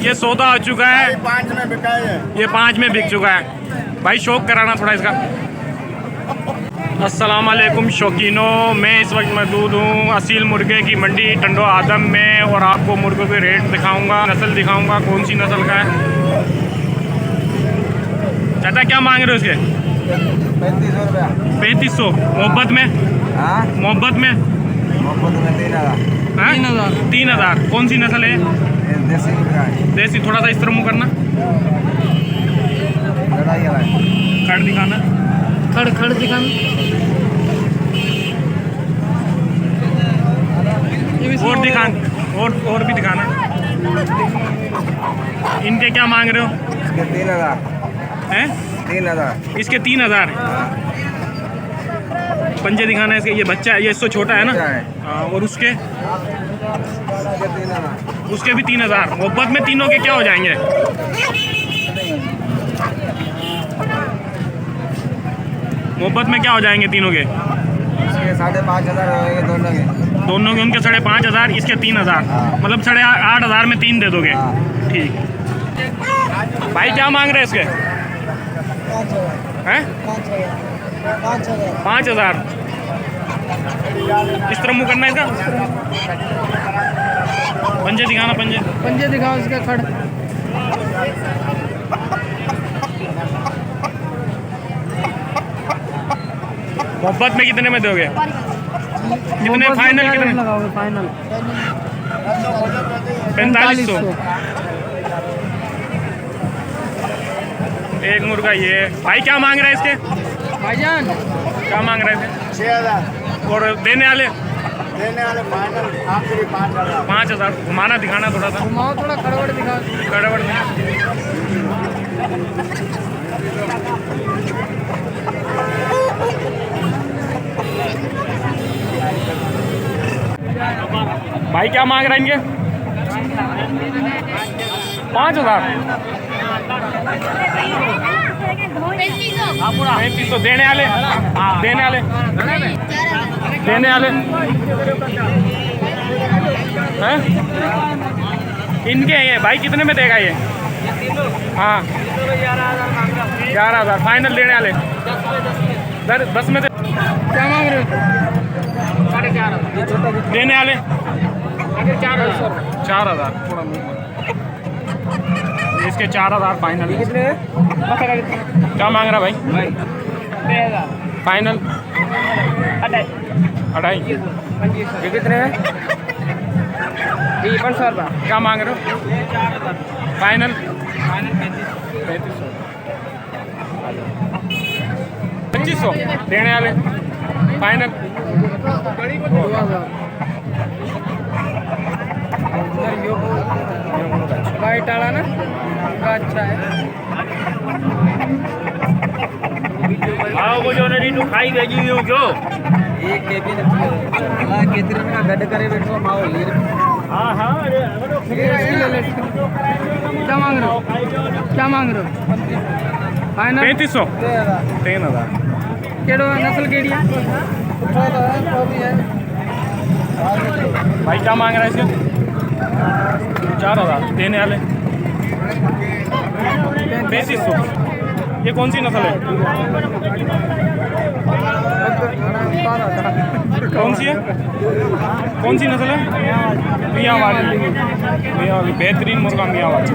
ये सौदा आ चुका है, 5 में बिका है। ये 5 में बिक चुका है। भाई शौक कराना थोड़ा इसका। अस्सलाम वालेकुम शौकीनों, मैं इस वक्त मौजूद हूँ असील मुर्गे की मंडी टंडो आदम में और आपको मुर्गों के रेट दिखाऊंगा, नस्ल दिखाऊंगा कौन सी नस्ल का है। चाचा क्या मांग रहे हो इसके? 3500 रुपया। 3500 मोहब्बत में? हाँ मोहब्बत में 3000। 3000। कौन सी नस्ल है? देसी रुपया है। देसी। थोड़ा सा इस तरह मुँह करना, लड़ाई वाला है। खड़ दिखाना, खड़ दिखाना। और दिखाना, और भी दिखाना। इनके क्या मांग रहे हो? इसके 3000 हैं? 3000। इसके 3000। पंजे दिखाना है इसके। ये बच्चा है, ये इससे छोटा है ना? बच्चा है। हाँ, और उसके? इसके 3000। उसके भी 3000। मोहब्बत में तीनों के क्या हो जाएंगे? मोहब्बत में क्या हो जाएंगे तीनों के? इसके 5500 होंगे दोनों के। दोनों के उनके 5500, इसके 3000। हाँ। मतलब 8500 में 3 दे दोगे? हाँ। ठीक। भाई क्या मांग रहे हैं इसके? हैं? 5000। इस तरह मुँह करना है इसका। पंजे दिखाना, पंजे दिखाओ इसका खड़। मोहब्बत में कितने में दोगे? कितने फाइनल? कितने? लगाओगे फाइनल? 4500। एक मुर्गा ये। भाई क्या मांग रहा है इसके? भाईजान क्या मांग रहे थे? 6000। और देने वाले? देने वाले फाइनल आखिरी 5000। 5000। घुमाना दिखाना थोड़ा सा, घुमाओ, थोड़ा खड़बड़ दिखाओ। गड़बड़ में। भाई क्या मांग रहा है इनके? 5000। 3500। देने वाले? देने वाले? देने वाले हैं? इनके हैं ये। भाई कितने में देगा ये? हाँ 11000 फाइनल देने वाले। 10 में दे। क्या मांग रहे हो? 4,500 देने वाले? 4000। इसके 4000 फाइनल। कितने? क्या मांग रहा भाई? 6000। फाइनल 2.5। ये कितने हैं? 500 रुपये। क्या मांग रहे हो? फाइनल 2500। देने वाले? फाइनल 2000। वाइट वाला ना उनका अच्छा है। आओ वो जो नहीं तू खाई भेजी हुई हो क्यों? एक केबिन अल्लाह केतरी में गड करे बैठो माओ लीर। हाँ हाँ। क्या मांग रहे हो? क्या मांग रहे हो? फाइनल 3500। 3000। केड़ो नस्ल केड़ी है? भाई क्या मांग रहा है इसके? 4000। देने वाले? 3500। ये कौन सी नस्ल है? कौन सी है? कौन सी नस्ल है? मियाँ वाली। मियाँ वाली बेहतरीन मुर्गा मियाँ वाली।